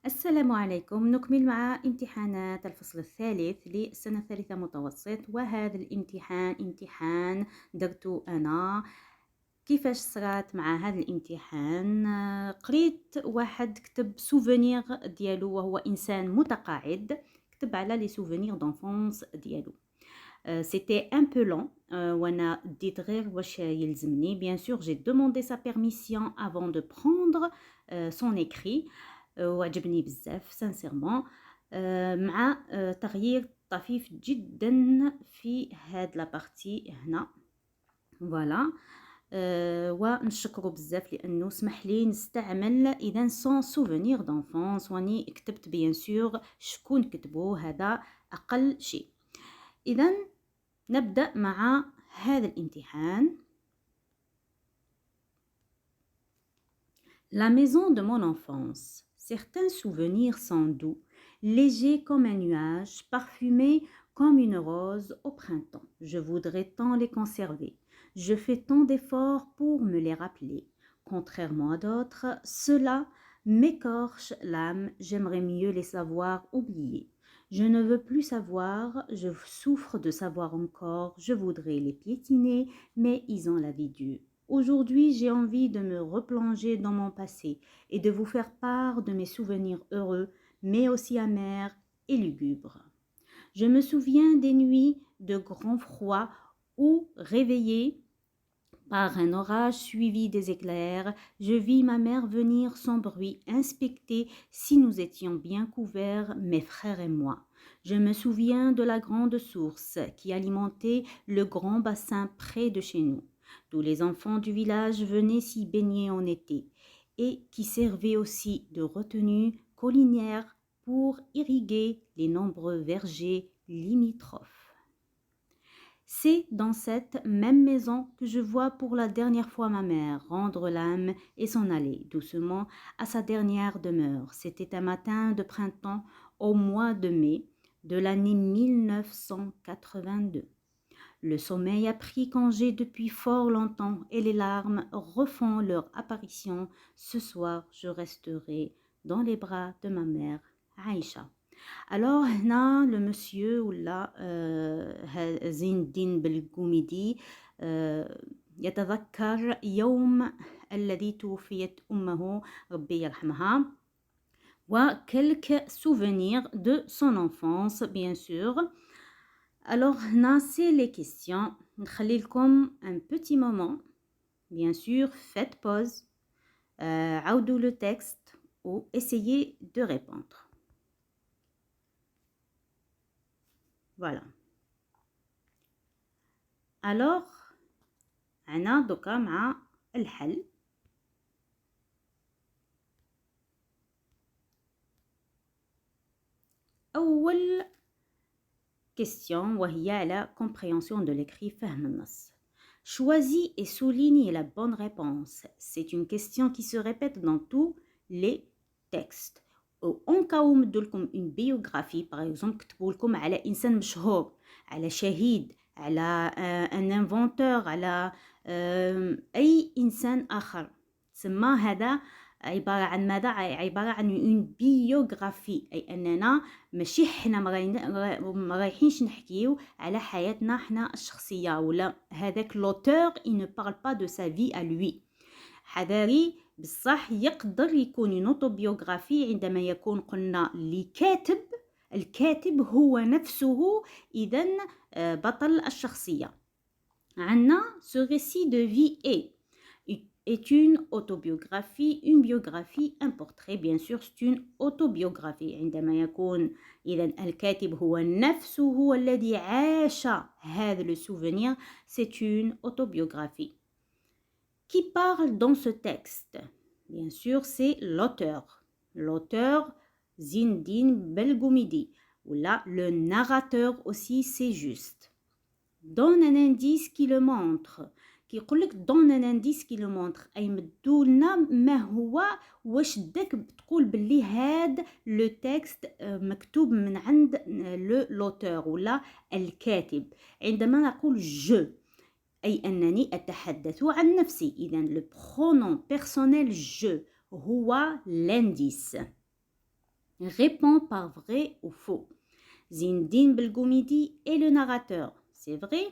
السلام عليكم. نكمل مع امتحانات الفصل الثالث للسنة الثالثة متوسط، وهذا الامتحان امتحان درته أنا. كيفاش صرات مع هذا الامتحان؟ قريت واحد كتب سوفونير ديالو وهو إنسان متقاعد، كتب على لي سوفونير دونفونس ديالو. C'était un peu long. وانا ديت غير واش يلزمني. Bien sûr, j'ai demandé sa permission avant de prendre son écrit. وعجبني بزاف سانسيرمون، مع تغيير طفيف جدا في هاد لابارتي هنا. فوالا. ونشكرو بزاف لانه سمح لي نستعمل اذا سون سوفونير دونفونس، واني كتبت بيان سور شكون كتبو، هذا اقل شيء. اذا نبدا مع هذا الامتحان. La maison de mon enfance. Certains souvenirs sont doux, légers comme un nuage, parfumés comme une rose au printemps. Je voudrais tant les conserver. Je fais tant d'efforts pour me les rappeler. Contrairement à d'autres, cela m'écorche l'âme. J'aimerais mieux les savoir oubliés. Je ne veux plus savoir, je souffre de savoir encore. Je voudrais les piétiner, mais ils ont la vie dure. Aujourd'hui, j'ai envie de me replonger dans mon passé et de vous faire part de mes souvenirs heureux, mais aussi amers et lugubres. Je me souviens des nuits de grand froid où, réveillée par un orage suivi des éclairs, je vis ma mère venir sans bruit inspecter si nous étions bien couverts, mes frères et moi. Je me souviens de la grande source qui alimentait le grand bassin près de chez nous. Tous les enfants du village venaient s'y baigner en été et qui servait aussi de retenue collinière pour irriguer les nombreux vergers limitrophes. C'est dans cette même maison que je vois pour la dernière fois ma mère rendre l'âme et s'en aller doucement à sa dernière demeure. C'était un matin de printemps au mois de mai de l'année 1982. Le sommeil a pris congé depuis fort longtemps et les larmes refont leur apparition. Ce soir, je resterai dans les bras de ma mère, Aïcha. Alors, هنا le monsieur ولا زين الدين بالقوميدي يتذكر يوم الذي توفيت أمه ربي يرحمها، و quelques souvenirs de son enfance bien sûr. Alors, هنا c'est les questions. نخلي لكم un petit moment. Bien sûr, faites pause, عاودوا le texte ou essayez de répondre. Voilà. Alors, أنا دوكا مع الحل. أول question وهي على compréhension de l'écrit فهم النص. Choisis et souligne la bonne réponse. C'est une question qui se répète dans tous les textes. En cas où مدوا لكم une biographie par exemple كتبوا لكم على إنسان مشهور، على شهيد، على un inventeur، على أي إنسان آخر، تسمى هذا عبارة عن ماذا؟ عبارة عن une biographie، أي أننا ماشي حنا ما رايحينش نحكيو على حياتنا حنا الشخصية، ولا هذاك l'auteur il ne parle pas de sa vie à lui. حذاري بصح يقدر يكون une autobiographie عندما يكون قلنا لكاتب، الكاتب هو نفسه إذن بطل الشخصية. عنا ce récit de vie est une autobiographie, une biographie, un portrait bien sûr c'est une autobiographie. عندما يكون إذن الكاتب هو نفسه الذي عاش هذا le souvenir, c'est une autobiographie. Qui parle dans ce texte? Bien sûr, c'est l'auteur. L'auteur, Zindine Belgoumidi. Ou là, le narrateur aussi, c'est juste. Donne un indice qui le montre. كي يقولك donne un indice qui le montre أي مدولنا ما هو، واش داك تقول باللي هاد لو تكست مكتوب من عند l'auteur ولا الكاتب. عندما نقول je أي أنني أتحدث عن نفسي، إذن le pronom personnel je هو l'indice. Répond par vrai ou faux. Zindine Belgoumidi est le narrateur. C'est vrai.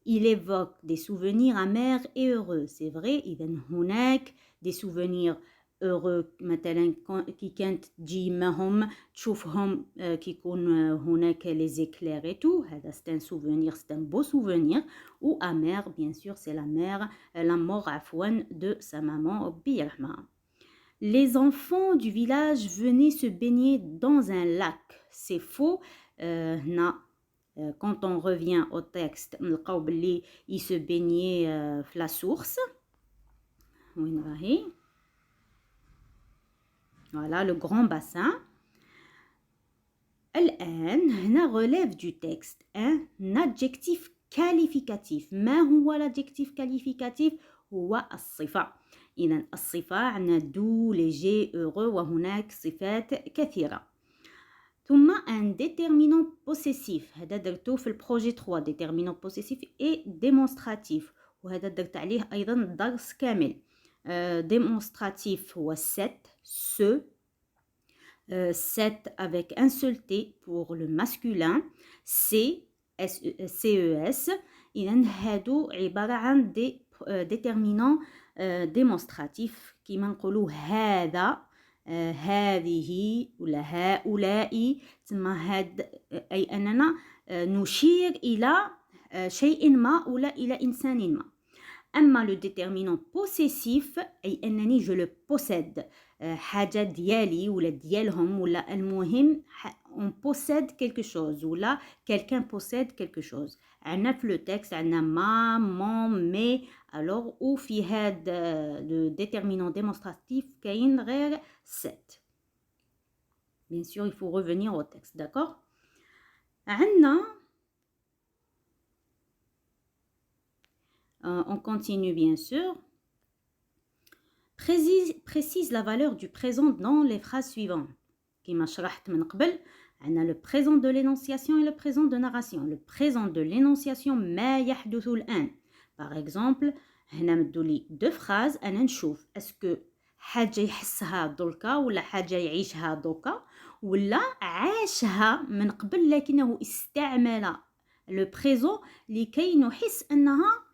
Il évoque des souvenirs amers et heureux. C'est vrai. إذا هناك des souvenirs heureux مثلا كي كانت تجي معهم تشوفهم كيكون هناك les éclairs et tout. هذا c'est un souvenir, c'est un beau souvenir. Ou amer, bien sûr, c'est la mère, la mort عفوا de sa maman ربي يرحمها. Les enfants du village venaient se baigner dans un lac. C'est faux. Quand on revient au texte, il se baignait la source. Voilà le grand bassin. الآن هنا relève du texte un adjectif qualificatif. ما هو l'adjectif qualificatif؟ هو الصفة. إذا الصفة عندنا doux, léger, heureux وهناك صفات كثيرة. ثم un déterminant possessif. هذا درتو في البروجي 3 déterminant possessif et démonstratif وهذا درت عليه أيضا درس كامل. Démonstratif هو set, ce. Set avec un seul T pour le masculin. C, CES. إذن هادو عبارة عن des déterminants démonstratifs كيما نقولوا هذا هذه ولا هؤلاء. تما هاد أي أننا نشير إلى شيء ما ولا إلى إنسان ما. أما le déterminant possessif أي أنني je le possède. حاجة ديالي ولا ديالهم ولا المهم on possède quelque chose ولا quelqu'un possède quelque chose. عنا في le texte عنا ما mon mais alors وفي هاد le déterminant démonstratif كاين غير set. Bien sûr il faut revenir au texte, d'accord. عنا on continue bien sûr. Précise la valeur du présent dans les phrases suivantes. كما شرحت من قبل عندنا le présent de l'énonciation et le présent de narration. Le présent de l'énonciation ما يحدث الآن. Par exemple هنا مدوا لي deux phrases أنا نشوف اسكو حاجة يحسها دركا ولا حاجة يعيشها دركا ولا عاشها من قبل لكنه استعمل le présent لكي نحس أنها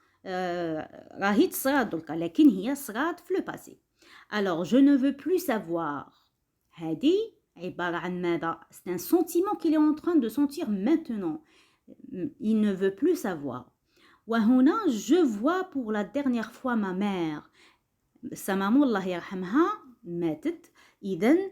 راهي تصرات دركا لكن هي صرات في le passé. Alors je ne veux plus savoir. هذه عبارة عن ماذا؟ C'est un sentiment qu'il est en train de sentir maintenant. Il ne veut plus savoir. وهنا je vois pour la dernière fois ma mère. sa maman الله يرحمها ماتت. إذن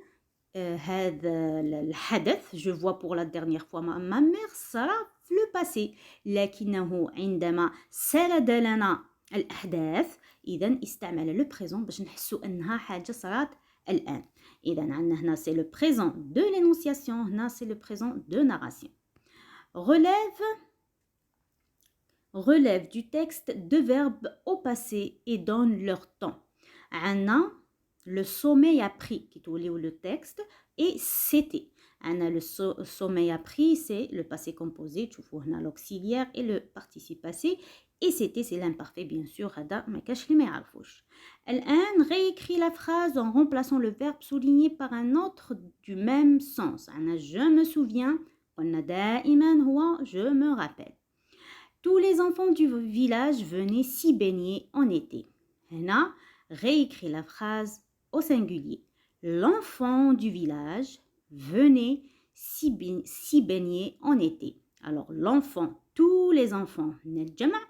هذا الحدث je vois pour la dernière fois ma mère صار في le passé. لكنه عندما سرد لنا الأحداث إذن استعمل le présent باش نحسوا أنها حاجة صارت الآن. إذن عندنا هنا c'est le présent de l'énonciation هنا c'est le présent de narration. Relève du texte deux verbes au passé et donne leur temps. عندنا le sommeil a pris qui est le texte et c'était. عندنا le sommeil a pris c'est le passé composé تشوفوا هنا l'auxiliaire et le participe passé et c'était c'est l'imparfait bien sûr هذا ما كاش اللي ما يعرفوش. الآن réécris la phrase en remplaçant le verbe souligné par un autre du même sens. عندنا je me souviens قلنا دائما هو je me rappelle. Tous les enfants du village venaient s'y baigner en été. هنا réécris la phrase au singulier. L'enfant du village venait s'y baigner en été. Alors l'enfant, tous les enfants نتجمع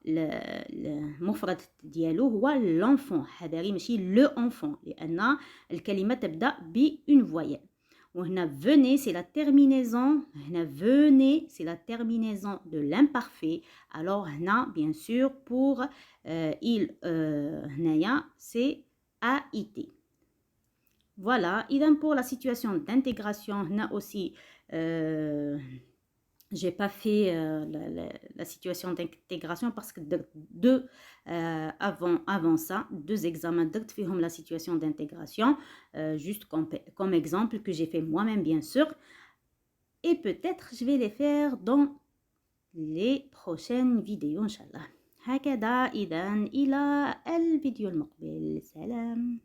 والمفرد ديالو هو l'enfant. هذا غير ماشي le enfant لأن الكلمة تبدأ بune voyelle. وهنا venez c'est la terminaison. هنا venez c'est la terminaison de l'imparfait. Alors هنا bien sûr pour il هنايا c'est a été. Voilà. إذن pour la situation d'intégration هنا aussi j'ai pas fait la situation d'intégration parce que deux avant ça deux examens درت فيهم la situation d'intégration juste comme exemple que j'ai fait moi-même bien sûr et peut-être je vais les faire dans les prochaines vidéos إن شاء الله. هكذا إذن إلى الفيديو المقبل. سلام.